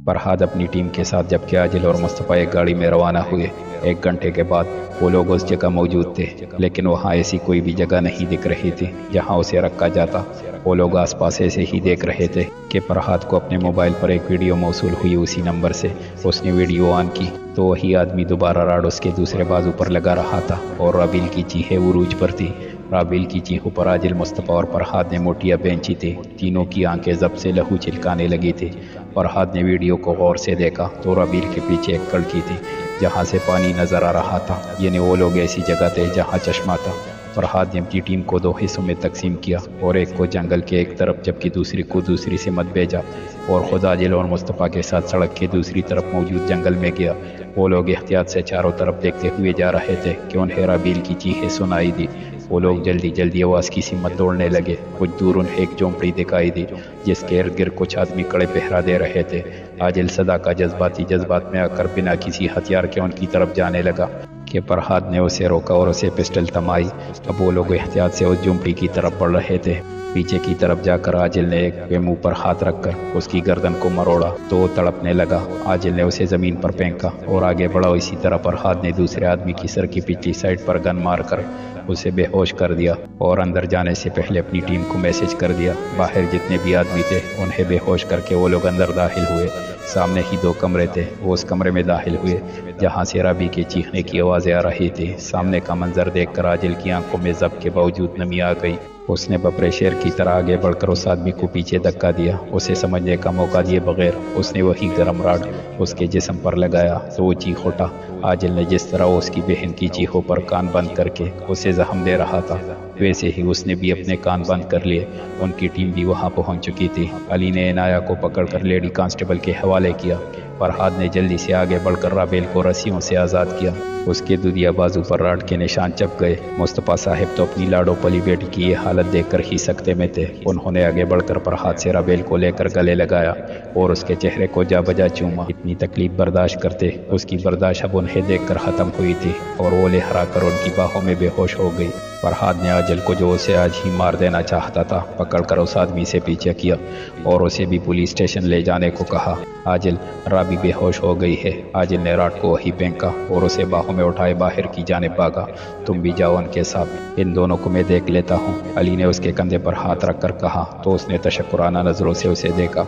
فرحاد اپنی ٹیم کے ساتھ جبکہ عاجل اور مصطفیٰ ایک گاڑی میں روانہ ہوئے۔ 1 گھنٹے کے بعد وہ لوگ اس جگہ موجود تھے، لیکن وہاں ایسی کوئی بھی جگہ نہیں دکھ رہی تھی جہاں اسے رکھا جاتا۔ وہ لوگ آس پاس ایسے ہی دیکھ رہے تھے کہ فرحاد کو اپنے موبائل پر ایک ویڈیو موصول ہوئی اسی نمبر سے۔ اس نے ویڈیو آن کی تو وہی آدمی دوبارہ راڈ اس کے دوسرے بازو پر لگا رہا تھا اور رابیل کی چیخیں عروج پر تھی۔ رابیل کی چیخوں پر عاجل، مصطفیٰ اور فرحاد نے موٹیاں بینچی تھی۔ تینوں کی آنکھیں ضبط سے لہو چلکانے لگی تھی۔ فرحاد نے ویڈیو کو غور سے دیکھا تو رابیل کے پیچھے ایک کڑکی تھی جہاں سے پانی نظر آ رہا تھا، یعنی وہ لوگ ایسی جگہ تھے جہاں چشمہ تھا۔ فرحاد نے اپنی ٹیم کو 2 حصوں میں تقسیم کیا اور ایک کو جنگل کے ایک طرف جبکہ دوسری کو دوسری سمت بھیجا اور خود عاجل اور مصطفیٰ کے ساتھ سڑک کے دوسری طرف موجود جنگل میں گیا۔ وہ لوگ احتیاط سے چاروں طرف دیکھتے ہوئے جا رہے تھے کہ انہیں رابیل کی چیخیں سنائی دی۔ وہ لوگ جلدی جلدی آواز کی سمت دوڑنے لگے۔ کچھ دور انہیں ایک جھونپڑی دکھائی دی جس کے ارد گرد کچھ آدمی کڑے پہرا دے رہے تھے۔ عاجل صدا کا جذبات میں آ کر بنا کسی ہتھیار کے ان کی طرف جانے لگا کہ فرحاد نے اسے روکا اور اسے پسٹل تھمائی۔ اب وہ لوگ احتیاط سے اس جھونپڑی کی طرف بڑھ رہے تھے۔ پیچھے کی طرف جا کر عاجل نے ایک کے منہ پر ہاتھ رکھ کر اس کی گردن کو مروڑا تو وہ تڑپنے لگا۔ عاجل نے اسے زمین پر پھینکا اور آگے بڑھا۔ اسی طرح فرحاد نے دوسرے آدمی کی سر کی پچھلی سائڈ پر گن مار کر اسے بے ہوش کر دیا اور اندر جانے سے پہلے اپنی ٹیم کو میسج کر دیا۔ باہر جتنے بھی آدمی تھے انہیں بے ہوش کر کے وہ لوگ اندر داخل ہوئے۔ سامنے ہی 2 کمرے تھے، وہ اس کمرے میں داخل ہوئے جہاں سے رابی کے چیخنے کی آوازیں آ رہی تھی۔ سامنے کا منظر دیکھ کر عاجل کی آنکھوں میں ضبط کے باوجود نمی آ گئی۔ اس نے بپرے شیر کی طرح آگے بڑھ کر اس آدمی کو پیچھے دھکا دیا۔ اسے سمجھنے کا موقع دیے بغیر اس نے وہی گرم راڈ اس کے جسم پر لگایا تو وہ چیخ اٹھا۔ عاجل نے جس طرح اس کی بہن کی چیخوں پر کان بند کر کے اسے زخم دے رہا تھا، ویسے ہی اس نے بھی اپنے کان بند کر لیے۔ ان کی ٹیم بھی وہاں پہنچ چکی تھی۔ علی نے عنایہ کو پکڑ کر لیڈی کانسٹیبل کے حوالے کیا۔ فرحاد نے جلدی سے آگے بڑھ کر رابیل کو رسیوں سے آزاد کیا۔ اس کے دودیا بازو پر راڈ کے نشان چپ گئے۔ مصطفیٰ صاحب تو اپنی لاڈو پلی بیٹی کی یہ حالت دیکھ کر ہی سکتے میں تھے۔ انہوں نے آگے بڑھ کر فرحاد سے رابیل کو لے کر گلے لگایا اور اس کے چہرے کو جا بجا چوما۔ اتنی تکلیف برداشت کرتے اس کی برداشت اب انہیں دیکھ کر ختم ہوئی تھی اور وہ لہرا کر ان کی باہوں میں بے ہوش ہو گئی۔ فرحاد نے عاجل کو جو اسے آج ہی مار دینا چاہتا تھا پکڑ کر اس آدمی سے پیچھے کیا اور اسے بھی پولیس اسٹیشن لے جانے کو کہا۔ عاجل، رابی بے ہوش ہو گئی ہے۔ عاجل نے راڈ کو وہی پھینکا اور اسے باہوں میں اٹھائے باہر کی جانب بھاگا۔ تم بھی جاؤ ان کے ساتھ، ان دونوں کو میں دیکھ لیتا ہوں۔ علی نے اس کے کندھے پر ہاتھ رکھ کر کہا تو اس نے تشکرانہ نظروں سے اسے دیکھا۔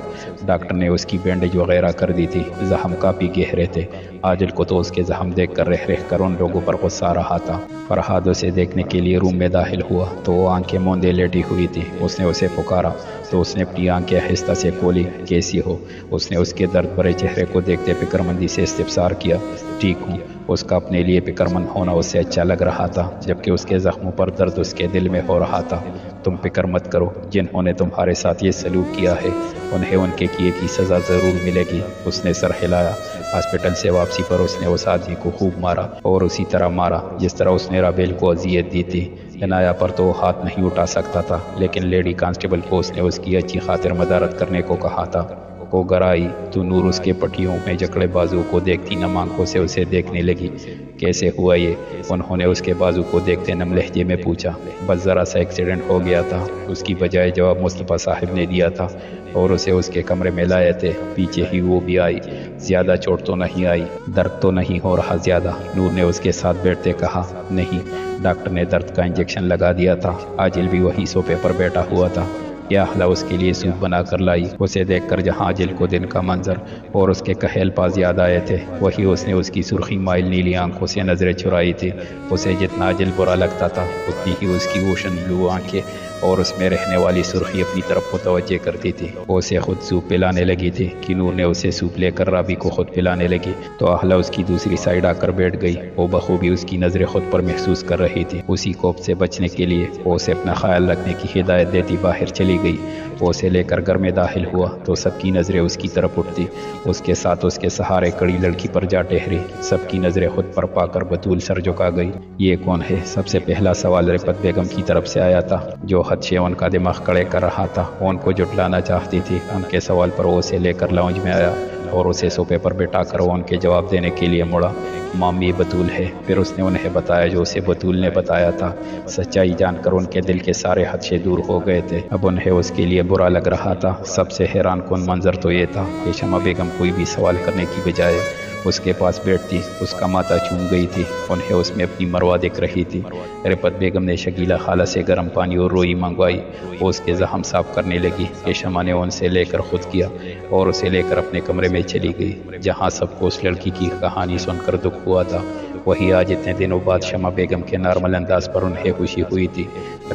ڈاکٹر نے اس کی بینڈیج وغیرہ کر دی تھی، زخم کافی گہرے تھے۔ عاجل کو تو اس کے زخم دیکھ کر رہ کر ان لوگوں پر غصہ آ رہا تھا۔ فرحاد اسے دیکھنے کے لیے روم میں داخل ہوا تو وہ آنکھیں موندے لیٹی ہوئی تھی۔ اس نے اسے پکارا تو اس نے اپنی آنکھیں آہستہ سے کھولی۔ کیسی ہو؟ اس نے اس کے درد بھرے چہرے کو دیکھتے فکر مندی سے استفسار کیا۔ ٹھیک ہوں۔ اس کا اپنے لیے فکر مند ہونا اسے اچھا لگ رہا تھا جبکہ اس کے زخموں پر درد اس کے دل میں ہو رہا تھا۔ تم فکر مت کرو، جنہوں نے تمہارے ساتھ یہ سلوک کیا ہے انہیں ان کے کیے کی سزا ضرور ملے گی۔ اس نے سر ہلایا۔ ہاسپٹل سے واپسی پر اس نے اس آدمی کو خوب مارا اور اسی طرح مارا جس طرح اس نے رابیل کو اذیت دی تھی۔ عنایہ پر تو وہ ہاتھ نہیں اٹھا سکتا تھا، لیکن لیڈی کانسٹیبل کو اس نے اس کی اچھی خاطر مدارت کرنے کو کہا تھا۔ کو گرائی تو نور اس کے پٹیوں میں جکڑے بازو کو دیکھتی نم آنکھوں سے اسے دیکھنے لگی۔ کیسے ہوا یہ؟ انہوں نے اس کے بازو کو دیکھتے نم لہجے میں پوچھا۔ بس ذرا سا ایکسیڈنٹ ہو گیا تھا، اس کی بجائے جواب مصطفیٰ صاحب نے دیا تھا اور اسے اس کے کمرے میں لائے تھے۔ پیچھے ہی وہ بھی آئی۔ زیادہ چوٹ تو نہیں آئی؟ درد تو نہیں ہو رہا زیادہ؟ نور نے اس کے ساتھ بیٹھتے کہا۔ نہیں، ڈاکٹر نے درد کا انجیکشن لگا دیا تھا۔ عاجل بھی وہی صوفے پر بیٹھا ہوا تھا۔ کیا حلا اس کے لیے سوپ بنا کر لائی؟ اسے دیکھ کر جہاں عاجل کو دن کا منظر اور اس کے کہیل پاس یاد آئے تھے وہی اس نے اس کی سرخی مائل نیلی آنکھوں سے نظریں چرائی تھی۔ اسے جتنا عاجل برا لگتا تھا اتنی ہی اس کی اوشن بلو آنکھیں اور اس میں رہنے والی سرخی اپنی طرف متوجہ کرتی تھی۔ وہ اسے خود سوپ پلانے لگی تھی کہ نور نے اسے سوپ لے کر رابی کو خود پلانے لگی تو اہلا اس کی دوسری سائڈ آ کر بیٹھ گئی۔ وہ بخوبی اس کی نظریں خود پر محسوس کر رہی تھی۔ اسی کوپ سے بچنے کے لیے وہ اسے اپنا خیال رکھنے کی ہدایت دیتی باہر چلی گئی۔ وہ اسے لے کر گھر میں داخل ہوا تو سب کی نظریں اس کی طرف اٹھتی۔ اس کے ساتھ اس کے سہارے کڑی لڑکی پر جا ٹہری۔ سب کی نظریں خود پر پا کر بطول سر جھکا گئی۔ یہ کون ہے؟ سب سے پہلا سوال رفعت بیگم کی طرف سے آیا تھا جو خدشے ان کا دماغ کڑے کر رہا تھا۔ وہ ان کو جٹلانا چاہتی تھی۔ ان کے سوال پر وہ اسے لے کر لاؤنج میں آیا اور اسے صوفے پر بٹھا کر وہ ان کے جواب دینے کے لیے مڑا۔ مام یہ بطول ہے۔ پھر اس نے انہیں بتایا جو اسے بطول نے بتایا تھا۔ سچائی جان کر ان کے دل کے سارے خدشے دور ہو گئے تھے۔ اب انہیں اس کے لیے برا لگ رہا تھا۔ سب سے حیران کن منظر تو یہ تھا کہ شمع بیگم کوئی بھی سوال کرنے کی بجائے اس کے پاس بیٹھتی، اس کا ماتھا چوم گئی تھی۔ انہیں اس میں اپنی مروہ دکھ رہی تھی۔ رفعت بیگم نے شکیلہ خالہ سے گرم پانی اور روئی منگوائی۔ وہ اس کے زخم صاف کرنے لگی کہ شمع نے ان سے لے کر خود کیا اور اسے لے کر اپنے کمرے میں چلی گئی، جہاں سب کو اس لڑکی کی کہانی سن کر دکھ ہوا تھا۔ وہی آج اتنے دنوں بعد شمع بیگم کے نارمل انداز پر انہیں خوشی ہوئی تھی۔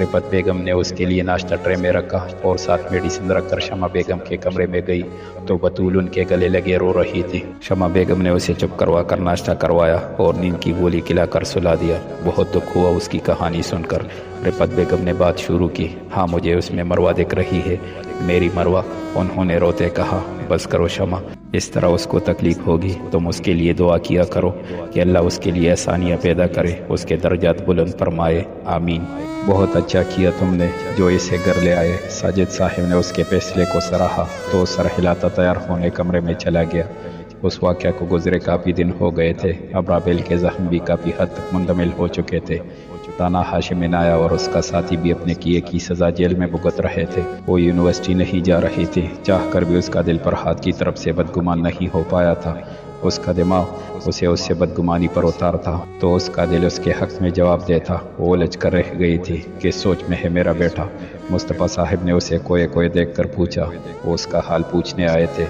رفعت بیگم نے اس کے لیے ناشتہ ٹرے میں رکھا اور ساتھ میڈیسن رکھ کر شمع بیگم کے کمرے میں گئی تو بطول ان کے گلے لگے رو رہی تھی۔ شمع بیگم نے اسے چپ کروا کر ناشتہ کروایا اور نیند کی گولی کھلا کر سلا دیا۔ بہت دکھ ہوا اس کی کہانی سن کر۔ رفعت بیگم نے بات شروع کی۔ ہاں مجھے اس میں مروہ دکھ رہی ہے، میری مروہ۔ انہوں نے روتے کہا بس کرو شمع، اس طرح اس کو تکلیف ہوگی، تم اس کے لیے دعا کیا کرو کہ اللہ اس کے لیے آسانیاں پیدا کرے، اس کے درجات بلند فرمائے، آمین۔ بہت اچھا کیا تم نے جو اسے گھر لے آئے۔ ساجد صاحب نے اس کے فیصلے کو سراہا تو سر ہلاتا تیار ہونے کمرے میں چلا گیا۔ اس واقعہ کو گزرے کافی دن ہو گئے تھے۔ ابرابیل کے زخم بھی کافی حد تک مندمل ہو چکے تھے۔ تانا ہاشم آیا اور اس کا ساتھی بھی اپنے کیے کی سزا جیل میں بھگت رہے تھے۔ وہ یونیورسٹی نہیں جا رہی تھی، چاہ کر بھی اس کا دل فرحاد کی طرف سے بدگمان نہیں ہو پایا تھا۔ اس کا دماغ اسے اس سے بدگمانی پر اتارتا تو اس کا دل اس کے حق میں جواب دیتا۔ وہ الجھ کر رہ گئی تھی کہ سوچ میں ہے میرا بیٹا۔ مصطفیٰ صاحب نے اسے کوئے کوئے دیکھ کر پوچھا۔ وہ اس کا حال پوچھنے آئے تھے۔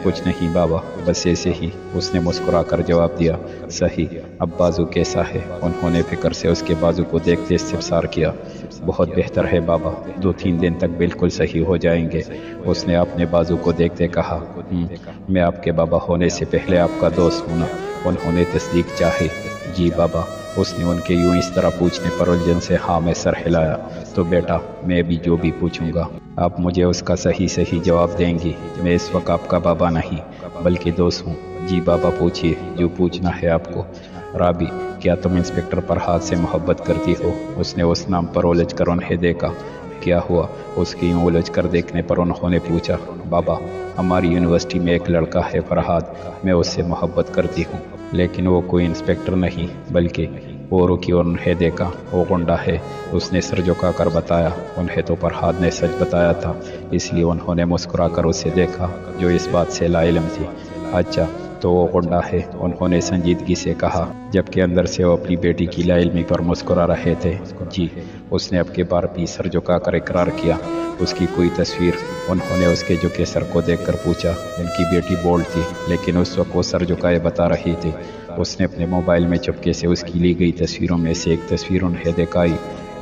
کچھ نہیں بابا، بس ایسے ہی، اس نے مسکرا کر جواب دیا۔ صحیح، اب بازو کیسا ہے؟ انہوں نے فکر سے اس کے بازو کو دیکھتے استفسار کیا۔ بہت بہتر ہے بابا، 2-3 دن تک بالکل صحیح ہو جائیں گے، اس نے اپنے بازو کو دیکھتے کہا۔ میں آپ کے بابا ہونے سے پہلے آپ کا دوست ہوں نا؟ انہوں نے تصدیق چاہی۔ جی بابا۔ اس نے ان کے یوں اس طرح پوچھنے پر الجھن سے ہاں میں سر ہلایا۔ تو بیٹا میں بھی جو بھی پوچھوں گا آپ مجھے اس کا صحیح جواب دیں گی۔ میں اس وقت آپ کا بابا نہیں بلکہ دوست ہوں۔ جی بابا پوچھیے جو پوچھنا ہے آپ کو۔ رابی، کیا تم انسپکٹر فرحاد سے محبت کرتی ہو؟ اس نے اس نام پر الجھ کر انہیں دیکھا۔ کیا ہوا؟ اس کی یوں الجھ کر دیکھنے پر انہوں نے پوچھا۔ بابا، ہماری یونیورسٹی میں ایک لڑکا ہے فرحاد، میں اس سے محبت کرتی ہوں، لیکن وہ کوئی انسپکٹر نہیں بلکہ اوروں کی اور انہیں دیکھا وہ گنڈا ہے، اس نے سر جھکا کر بتایا۔ انہیں تو فرحاد نے سچ بتایا تھا، اس لیے انہوں نے مسکرا کر اسے دیکھا جو اس بات سے لا علم تھی۔ اچھا تو وہ گنڈا ہے، انہوں نے سنجیدگی سے کہا، جبکہ اندر سے وہ اپنی بیٹی کی لا علمی پر مسکرا رہے تھے۔ جی، اس نے اب کے بار بھی سر جھکا کر اقرار کیا۔ اس کی کوئی تصویر؟ انہوں نے اس کے جھکے سر کو دیکھ کر پوچھا۔ ان کی بیٹی بولڈ تھی لیکن اس وقت وہ سر جھکائے بتا رہی تھی۔ اس نے اپنے موبائل میں چپکے سے اس کی لی گئی تصویروں میں سے ایک تصویر انہیں دکھائی۔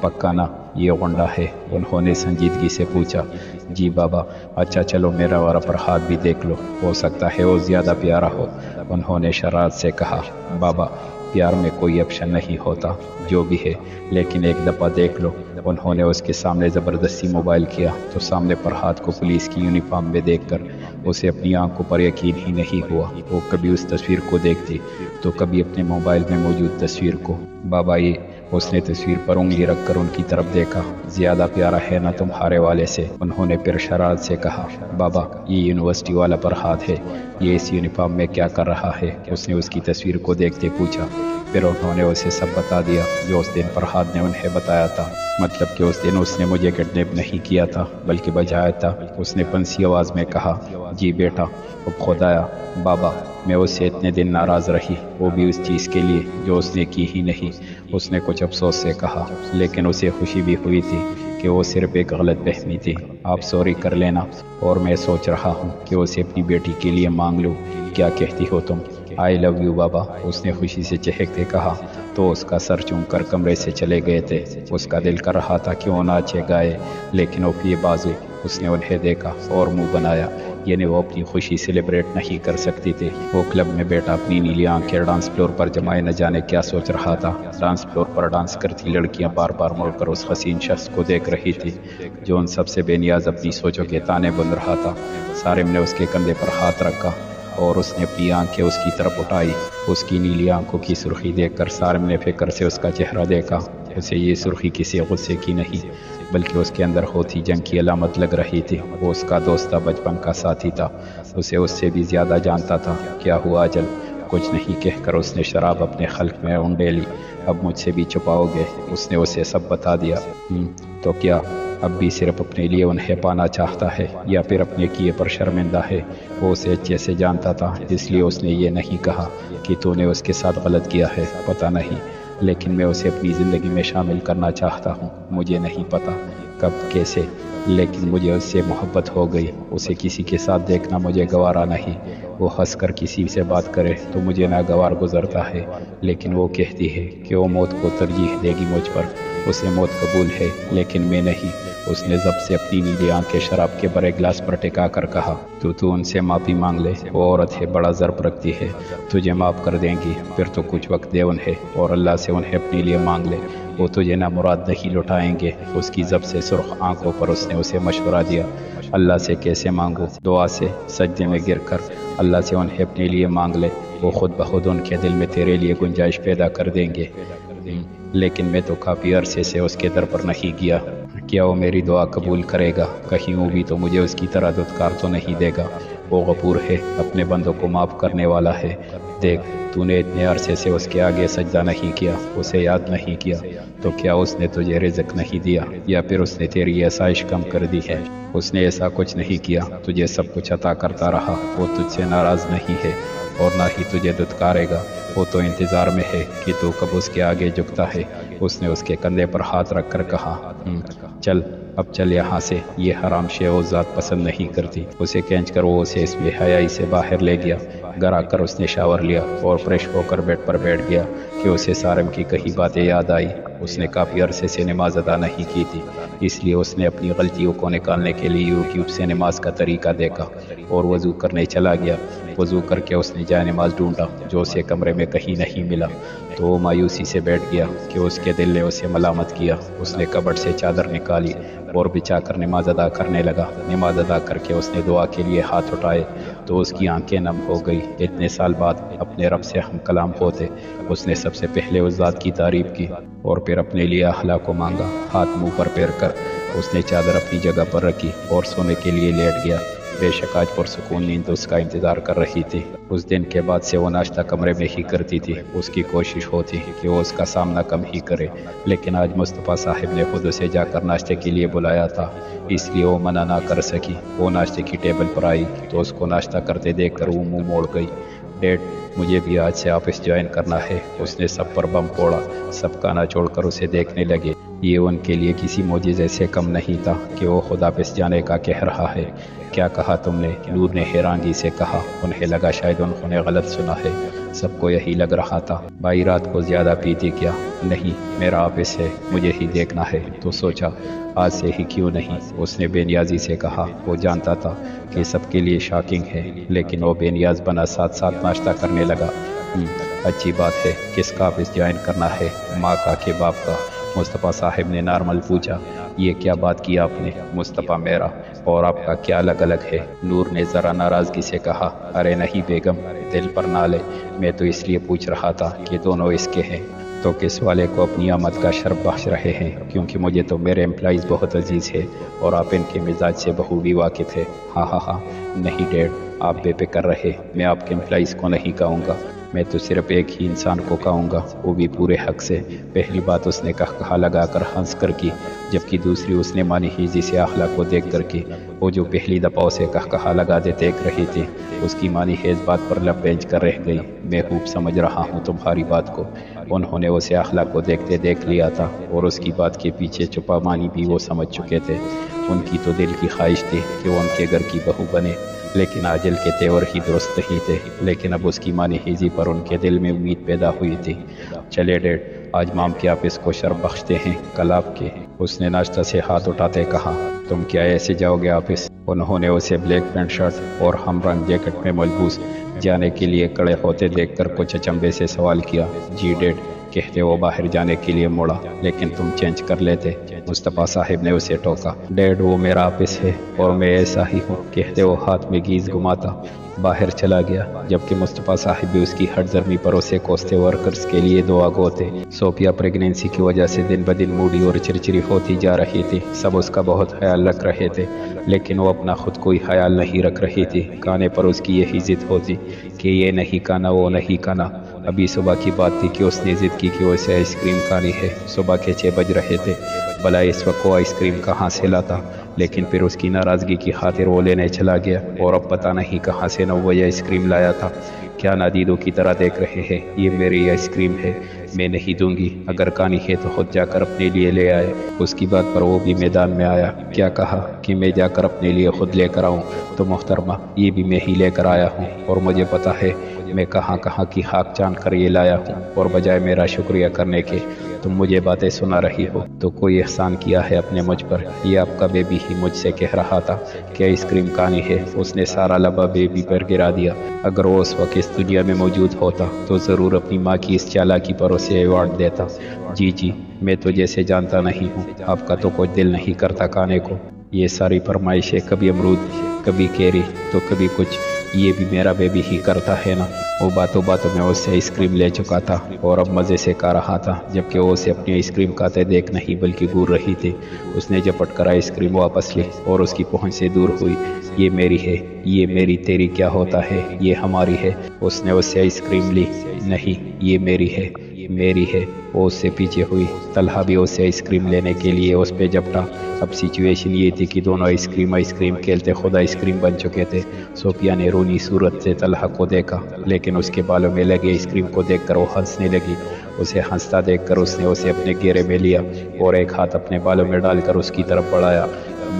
پکا نا یہ غنڈا ہے؟ انہوں نے سنجیدگی سے پوچھا۔ جی بابا۔ اچھا چلو میرا اور فرحاد بھی دیکھ لو، ہو سکتا ہے وہ زیادہ پیارا ہو، انہوں نے شرارت سے کہا۔ بابا پیار میں کوئی آپشن نہیں ہوتا، جو بھی ہے، لیکن ایک دفعہ دیکھ لو۔ انہوں نے اس کے سامنے زبردستی موبائل کیا تو سامنے فرحاد کو پولیس کی یونیفارم میں دیکھ کر اسے اپنی آنکھوں پر یقین ہی نہیں ہوا۔ وہ کبھی اس تصویر کو دیکھتی تو کبھی اپنے موبائل میں موجود تصویر کو۔ بابا یہ، اس نے تصویر پر انگلی رکھ کر ان کی طرف دیکھا، زیادہ پیارا ہے نا تمہارے والے سے؟ انہوں نے پھر شرارت سے کہا۔ بابا یہ یونیورسٹی والا فرحاد ہے، یہ اس یونیفارم میں کیا کر رہا ہے؟ اس نے اس کی تصویر کو دیکھتے پوچھا۔ پھر انہوں نے اسے سب بتا دیا جو اس دن فرحاد نے انہیں بتایا تھا، مطلب کہ اس دن اس نے مجھے کڈنیپ نہیں کیا تھا بلکہ بجایا تھا۔ اس نے پنسی آواز میں کہا۔ جی بیٹا، اب خدایا بابا میں اس سے اتنے دن ناراض رہی، وہ بھی اس چیز کے لیے جو اس نے کی ہی نہیں، اس نے کچھ افسوس سے کہا، لیکن اسے خوشی بھی ہوئی تھی کہ وہ صرف ایک غلط فہمی تھی۔ آپ سوری کر لینا، اور میں سوچ رہا ہوں کہ اسے اپنی بیٹی کے لیے مانگ لوں، کیا کہتی ہو تم؟ آئی لو یو بابا، اس نے خوشی سے چہکتے کہا تو اس کا سر چوم کر کمرے سے چلے گئے تھے۔ اس کا دل کر رہا تھا کہ وہ ناچے گائے، لیکن وہ یہ بازو، اس نے انہیں دیکھا اور منہ بنایا، یعنی وہ اپنی خوشی سیلیبریٹ نہیں کر سکتی تھی۔ وہ کلب میں بیٹا اپنی نیلی آنکھیں ڈانس فلور پر جمائے نہ جانے کیا سوچ رہا تھا۔ ڈانس فلور پر ڈانس کرتی لڑکیاں بار بار مڑ کر اس حسین شخص کو دیکھ رہی تھی جو ان سب سے بے نیاز اپنی سوچوں کے تانے بن رہا تھا۔ سارم نے اس کے کندھے پر ہاتھ رکھا اور اس نے اپنی آنکھیں اس کی طرف اٹھائی۔ اس کی نیلی آنکھوں کی سرخی دیکھ کر سارم نے فکر سے اس کا چہرہ دیکھا۔ اسے یہ سرخی کسی غصے کی نہیں بلکہ اس کے اندر ہوتی جنگ کی علامت لگ رہی تھی۔ وہ اس کا دوست تھا، بچپن کا ساتھی تھا، اسے اس سے بھی زیادہ جانتا تھا۔ کیا ہوا اجل؟ کچھ نہیں کہہ کر اس نے شراب اپنے خلق میں اونڈے لی۔ اب مجھ سے بھی چھپاؤ گے؟ اس نے اسے سب بتا دیا۔ تو کیا اب بھی صرف اپنے لیے انہیں پانا چاہتا ہے یا پھر اپنے کیے پر شرمندہ ہے؟ وہ اسے اچھے سے جانتا تھا، اس لیے اس نے یہ نہیں کہا کہ تو نے اس کے ساتھ غلط کیا ہے۔ پتہ نہیں، لیکن میں اسے اپنی زندگی میں شامل کرنا چاہتا ہوں۔ مجھے نہیں پتہ کب کیسے، لیکن مجھے اس سے محبت ہو گئی۔ اسے کسی کے ساتھ دیکھنا مجھے گوارا نہیں۔ وہ ہنس کر کسی سے بات کرے تو مجھے ناگوار گزرتا ہے، لیکن وہ کہتی ہے کہ وہ موت کو ترجیح دے گی مجھ پر۔ اسے موت قبول ہے لیکن میں نہیں۔ اس نے ضبط سے اپنی نیلی آنکھیں شراب کے بڑے گلاس پر ٹکا کر کہا، تو ان سے معافی مانگ لے۔ وہ عورت ہے، بڑا ضرب رکھتی ہے، تجھے معاف کر دیں گی۔ پھر تو کچھ وقت دے انہیں اور اللہ سے انہیں اپنے لیے مانگ لے، وہ تجھے نامراد نہیں لٹائیں گے۔ اس کی ضبط سے سرخ آنکھوں پر اس نے اسے مشورہ دیا، اللہ سے کیسے مانگو؟ دعا سے، سجدے میں گر کر اللہ سے انہیں اپنے لیے مانگ لے، وہ خود بخود ان کے دل میں تیرے لیے گنجائش پیدا کر دیں گے۔ لیکن میں تو کافی عرصے سے اس کے در پر نہیں گیا، کیا وہ میری دعا قبول کرے گا؟ کہیں وہ بھی تو مجھے اس کی طرح دھتکار تو نہیں دے گا؟ وہ غفور ہے، اپنے بندوں کو معاف کرنے والا ہے۔ دیکھ، تو نے اتنے عرصے سے اس کے آگے سجدہ نہیں کیا، اسے یاد نہیں کیا، تو کیا اس نے تجھے رزق نہیں دیا یا پھر اس نے تیری آسائش کم کر دی ہے؟ اس نے ایسا کچھ نہیں کیا، تجھے سب کچھ عطا کرتا رہا۔ وہ تجھ سے ناراض نہیں ہے اور نہ ہی تجھے دھتکارے گا، وہ تو انتظار میں ہے کہ تو کب اس کے آگے جھکتا ہے۔ اس نے اس کے کندھے پر ہاتھ رکھ کر کہا، چل اب چل یہاں سے، یہ حرام شے وہ ذات پسند نہیں کرتی۔ اسے کھینچ کر وہ اسے اس بے حیائی سے باہر لے گیا۔ گھر آ کر اس نے شاور لیا اور فریش ہو کر بیڈ پر بیٹھ گیا کہ اسے سارم کی کئی باتیں یاد آئی۔ اس نے کافی عرصے سے نماز ادا نہیں کی تھی، اس لیے اس نے اپنی غلطیوں کو نکالنے کے لیے یوٹیوب سے نماز کا طریقہ دیکھا اور وضو کرنے چلا گیا۔ وضو کر کے اس نے جائے نماز ڈھونڈا جو اسے کمرے میں کہیں نہیں ملا، تو وہ مایوسی سے بیٹھ گیا کہ اس کے دل نے اسے ملامت کیا۔ اس نے کبٹ سے چادر نکالی اور بچھا کر نماز ادا کرنے لگا۔ نماز ادا کر کے اس نے دعا کے لیے ہاتھ اٹھائے تو اس کی آنکھیں نم ہو گئی۔ اتنے سال بعد اپنے رب سے ہم کلام ہوتے، اس نے سب سے پہلے اس ذات کی تعریف کی اور پھر اپنے لیے اخلاق کو مانگا۔ ہاتھ منہ پر پھیر کر اس نے چادر اپنی جگہ پر رکھی اور سونے کے لیے لیٹ گیا۔ بے شک آج پرسکون نیند اس کا انتظار کر رہی تھی۔ اس دن کے بعد سے وہ ناشتہ کمرے میں ہی کرتی تھی۔ اس کی کوشش ہوتی کہ وہ اس کا سامنا کم ہی کرے، لیکن آج مصطفیٰ صاحب نے خود اسے جا کر ناشتے کے لیے بلایا تھا، اس لیے وہ منع نہ کر سکی۔ وہ ناشتے کی ٹیبل پر آئی تو اس کو ناشتہ کرتے دیکھ کر وہ منہ موڑ گئی۔ ڈیڈ، مجھے بھی آج سے آفس جوائن کرنا ہے۔ اس نے سب پر بم پھوڑا، سب کانا چھوڑ کر اسے دیکھنے لگے۔ یہ ان کے لیے کسی معجزے سے کم نہیں تھا کہ وہ خود آفس جانے کا کہہ رہا ہے۔ کیا کہا تم نے؟ نور نے حیرانگی سے کہا۔ انہیں لگا شاید انہوں نے غلط سنا ہے، سب کو یہی لگ رہا تھا۔ بھائی رات کو زیادہ پیتی کیا؟ نہیں، میرا آفس ہے، مجھے ہی دیکھنا ہے، تو سوچا آج سے ہی کیوں نہیں؟ اس نے بے نیازی سے کہا۔ وہ جانتا تھا کہ سب کے لیے شاکنگ ہے، لیکن وہ بے نیاز بنا ساتھ ساتھ ناشتہ کرنے لگا۔ اچھی بات ہے، کس کا آفس جوائن کرنا ہے؟ ماں کا کہ باپ کا؟ مصطفیٰ صاحب نے نارمل پوچھا۔ یہ کیا بات کی آپ نے؟ مصطفیٰ میرا اور آپ کا کیا الگ الگ ہے؟ نور نے ذرا ناراضگی سے کہا۔ ارے نہیں بیگم، دل پر نہ لے، میں تو اس لیے پوچھ رہا تھا کہ دونوں اس کے ہیں تو کس والے کو اپنی آمد کا شرف بخش رہے ہیں، کیونکہ مجھے تو میرے امپلائیز بہت عزیز ہے اور آپ ان کے مزاج سے بخوبی واقف ہے۔ ہاں، نہیں ڈیڈ، آپ بے فکر رہے، میں آپ کے امپلائیز کو نہیں کہوں گا، میں تو صرف ایک ہی انسان کو کہوں گا، وہ بھی پورے حق سے۔ پہلی بات اس نے کہا لگا کر ہنس کر کی، جبکہ دوسری اس نے مانی ہیزی سے اخلاق کو دیکھ کر کی۔ وہ جو پہلی دفعہ اسے کہا لگا دے دیکھ رہی تھی، اس کی مانی ہیز بات پر لب بینچ کر رہ گئی۔ میں خوب سمجھ رہا ہوں تمہاری بات کو۔ انہوں نے اسے اخلاق کو دیکھتے دیکھ لیا تھا اور اس کی بات کے پیچھے چھپا مانی بھی وہ سمجھ چکے تھے۔ ان کی تو دل کی خواہش تھی کہ وہ ان کے گھر کی بہو بنے، لیکن عاجل کے تیور ہی درست ہی تھے۔ لیکن اب اس کی مانی ہیزی پر ان کے دل میں امید پیدا ہوئی تھی۔ چلے ڈیڈ، آج مام کے آفس کو شرف بخشتے ہیں، کل آپ کے۔ اس نے ناشتہ سے ہاتھ اٹھاتے کہا۔ تم کیا ایسے جاؤ گے آفس؟ انہوں نے اسے بلیک پینٹ شرٹ اور ہم رنگ جیکٹ میں ملبوس جانے کے لیے کڑے ہوتے دیکھ کر کچھ اچنبے سے سوال کیا۔ جی ڈیڈ، کہتے وہ باہر جانے کے لیے موڑا، لیکن تم چینج کر لیتے۔ مصطفیٰ صاحب نے اسے ٹوکا۔ ڈیڈ، وہ میرا آفس ہے اور میں ایسا ہی ہوں، کہتے وہ ہاتھ میں گیز گھماتا۔ باہر چلا گیا، جبکہ مصطفیٰ صاحب بھی اس کی ہٹ درمی پر اسے کوستے ورکرز کے لیے دعا گو تھے۔ صوفیہ پریگنینسی کی وجہ سے دن بدن موڈی اور چرچری ہوتی جا رہی تھی۔ سب اس کا بہت خیال رکھ رہے تھے، لیکن وہ اپنا خود کوئی خیال نہیں رکھ رہی تھی۔ کھانے پر اس کی یہی ضد ہوتی کہ یہ نہیں کھانا، وہ نہیں کھانا۔ ابھی صبح کی بات تھی کہ اس نے ضد کی کہ اسے آئس کریم کھانی ہے۔ صبح کے 6 بج رہے تھے، بھلا اس وقت وہ آئس کریم کہاں سے لاتا؟ لیکن پھر اس کی ناراضگی کی خاطر وہ لینے چلا گیا، اور اب پتہ نہیں کہاں سے 9 بجے آئس کریم لایا تھا۔ کیا نادیدوں کی طرح دیکھ رہے ہیں؟ یہ میری آئس کریم ہے، میں نہیں دوں گی، اگر کھانی ہے تو خود جا کر اپنے لیے لے آئے۔ اس کی بات پر وہ بھی میدان میں آیا۔ کیا کہا کہ میں جا کر اپنے لیے خود لے کر آؤں؟ تو محترمہ، یہ بھی میں ہی لے کر آیا ہوں، اور مجھے پتہ ہے میں کہاں کہاں کی خاک جان کر یہ لایا ہوں، اور بجائے میرا شکریہ کرنے کے تم مجھے باتیں سنا رہی ہو۔ تو کوئی احسان کیا ہے اپنے مجھ پر؟ یہ آپ کا بیبی ہی مجھ سے کہہ رہا تھا کہ آئس کریم کھانی ہے۔ اس نے سارا لبا بیبی پر گرا دیا۔ اگر وہ اس وقت اس دنیا میں موجود ہوتا تو ضرور اپنی ماں کی اس چالاکی پر اسے ایوارڈ دیتا۔ جی میں تو جیسے جانتا نہیں ہوں، آپ کا تو کوئی دل نہیں کرتا کھانے کو؟ یہ ساری فرمائشیں، کبھی امرود، کبھی کیری، تو کبھی کچھ، یہ بھی میرا بیبی ہی کرتا ہے نا۔ وہ باتوں میں اس سے آئس کریم لے چکا تھا اور اب مزے سے کھا رہا تھا، جبکہ وہ اسے اپنی آئس کریم کھاتے دیکھ نہیں بلکہ گور رہی تھی۔ اس نے جپٹ کر آئس کریم واپس لی اور اس کی پہنچ سے دور ہوئی۔ یہ میری ہے، یہ میری تیری کیا ہوتا ہے، یہ ہماری ہے۔ اس نے اس سے آئس کریم لی۔ نہیں، یہ میری ہے، میری ہے۔ وہ اس سے پیچھے ہوئی۔ طلحہ بھی اس سے آئس کریم لینے کے لیے اس پہ جپٹا۔ اب سچویشن یہ تھی کہ دونوں آئس کریم کھیلتے خود آئس کریم بن چکے تھے۔ صوفیہ نے رونی صورت سے طلحہ کو دیکھا، لیکن اس کے بالوں میں لگے آئس کریم کو دیکھ کر وہ ہنسنے لگی۔ اسے ہنستا دیکھ کر اس نے اسے اپنے گھیرے میں لیا اور ایک ہاتھ اپنے بالوں میں ڈال کر اس کی طرف بڑھایا۔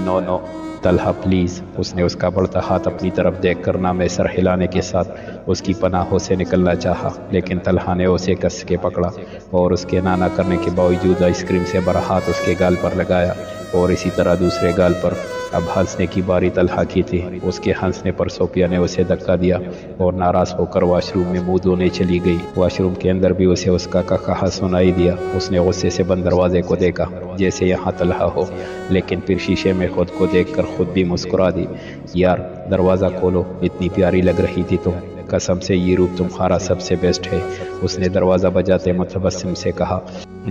نو طلحہ پلیز۔ اس نے اس کا بڑھتا ہاتھ اپنی طرف دیکھ کر نامے سر ہلانے کے ساتھ اس کی پناہوں سے نکلنا چاہا، لیکن طلحہ نے اسے کس کے پکڑا اور اس کے نانا کرنے کے باوجود آئس کریم سے بھرا ہاتھ اس کے گال پر لگایا، اور اسی طرح دوسرے گال پر۔ اب ہنسنے کی باری طلحہ کی تھی۔ اس کے ہنسنے پر صوفیہ نے اسے دھکا دیا اور ناراض ہو کر واش روم میں منہ دھونے چلی گئی۔ واش روم کے اندر بھی اسے اس کا کہا سنائی دیا۔ اس نے غصے سے بند دروازے کو دیکھا جیسے یہاں طلحہ ہو، لیکن پھر شیشے میں خود کو دیکھ کر خود بھی مسکرا دی۔ یار دروازہ کھولو، اتنی پیاری لگ رہی تھی تم، قسم سے یہ روپ تمہارا سب سے بیسٹ ہے۔ اس نے دروازہ بجاتے متبسم سے کہا۔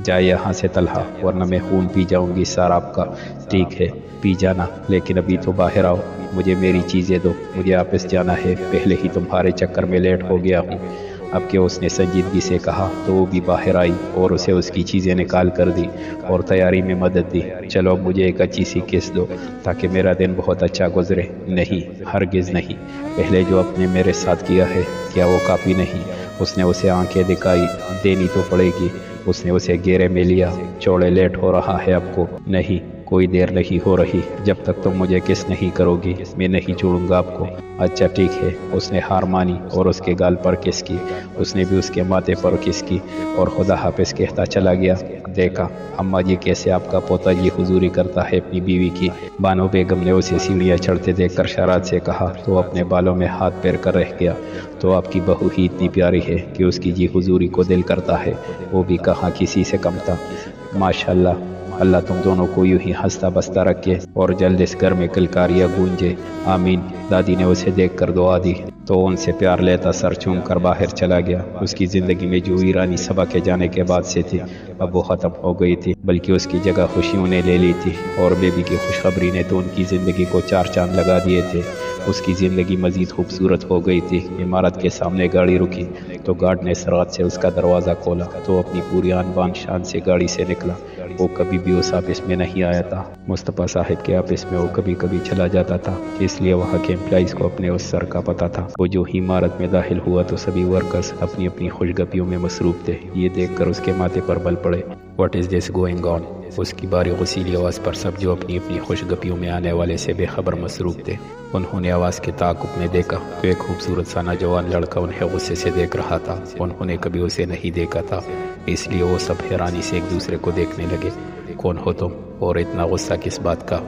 جائے یہاں سے طلحہ، ورنہ میں خون پی جاؤں گی سارا آپ کا۔ ٹھیک ہے پی جانا، لیکن ابھی تو باہر آؤ، مجھے میری چیزیں دو، مجھے آفس جانا ہے، پہلے ہی تمہارے چکر میں لیٹ ہو گیا ہوں۔ اب کہ اس نے سنجیدگی سے کہا تو وہ بھی باہر آئی اور اسے اس کی چیزیں نکال کر دی اور تیاری میں مدد دی۔ چلو اب مجھے ایک اچھی سی کس دو تاکہ میرا دن بہت اچھا گزرے۔ نہیں، ہرگز نہیں، پہلے جو آپ نے میرے ساتھ کیا ہے کیا وہ کافی نہیں؟ اس نے اسے آنکھیں دکھائی۔ دینی تو پڑے گی۔ اس نے اسے گھیرے میں لیا۔ چوڑے لیٹ ہو رہا ہے آپ کو؟ نہیں، کوئی دیر نہیں ہو رہی، جب تک تم مجھے کس نہیں کرو گی میں نہیں چھوڑوں گا آپ کو۔ اچھا ٹھیک ہے۔ اس نے ہار مانی اور اس کے گال پر کس کی۔ اس نے بھی اس کے ماتھے پر کس کی اور خدا حافظ کہتا چلا گیا۔ دیکھا اماں جی کیسے آپ کا پوتا جی حضوری کرتا ہے اپنی بیوی کی۔ بانو بیگم نے اسے سیڑھیاں چڑھتے دیکھ کر شرارت سے کہا تو اپنے بالوں میں ہاتھ پیر کر رہ گیا۔ تو آپ کی بہو ہی اتنی پیاری ہے کہ اس کی جی حضوری کو دل کرتا ہے، وہ بھی کہاں کسی سے کم تھا۔ ماشاءاللہ، اللہ تم دونوں کو یوں ہی ہنستا بستا رکھے اور جلد اس گھر میں کلکاریاں گونجے، آمین۔ دادی نے اسے دیکھ کر دعا دی تو ان سے پیار لیتا سر چوم کر باہر چلا گیا۔ اس کی زندگی میں جو ویرانی صبا کے جانے کے بعد سے تھی اب وہ ختم ہو گئی تھی، بلکہ اس کی جگہ خوشیوں نے لے لی تھی، اور بیبی کی خوشخبری نے تو ان کی زندگی کو 4 چاند لگا دیے تھے۔ اس کی زندگی مزید خوبصورت ہو گئی تھی۔ عمارت کے سامنے گاڑی رکی تو گارڈ نے سرعت سے اس کا دروازہ کھولا تو اپنی پوری آن بان شان سے گاڑی سے نکلا۔ وہ کبھی بھی اس آفس میں نہیں آیا تھا۔ مصطفیٰ صاحب کے آفس میں وہ کبھی کبھی چلا جاتا تھا، اس لیے وہاں کے امپلائیز کو اپنے اس سر کا پتہ تھا۔ وہ جو ہی عمارت میں داخل ہوا تو سبھی ورکرز اپنی اپنی خوش گپیوں میں مصروف تھے۔ یہ دیکھ کر اس کے ماتھے پر بل پڑے۔ What is this going on? اس کی باری غسیلی آواز پر سب جو اپنی اپنی خوش گپیوں میں آنے والے سے بے خبر مصروف تھے، انہوں نے آواز کے تعاقب میں دیکھا تو ایک خوبصورت سا نوجوان لڑکا انہیں غصے سے دیکھ رہا تھا۔ انہوں نے کبھی اسے نہیں دیکھا تھا، اس لیے وہ سب حیرانی سے ایک دوسرے کو دیکھنے لگے۔ کون ہو تم اور اتنا غصہ کس بات کا؟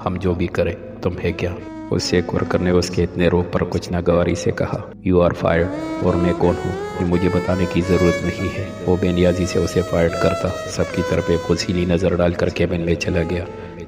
ہم جو بھی کریں تمہیں کیا؟ اس سے ایک ورکر نے اس کے اتنے روپ پر کچھ ناگواری سے کہا، یو آر فائرڈ۔ اور میں کون ہوں یہ مجھے بتانے کی ضرورت نہیں ہے۔ وہ بے نیازی سے اسے فائرڈ کرتا سب کی طرف ایک غصیلی نظر ڈال کر کیبن میں چلا گیا۔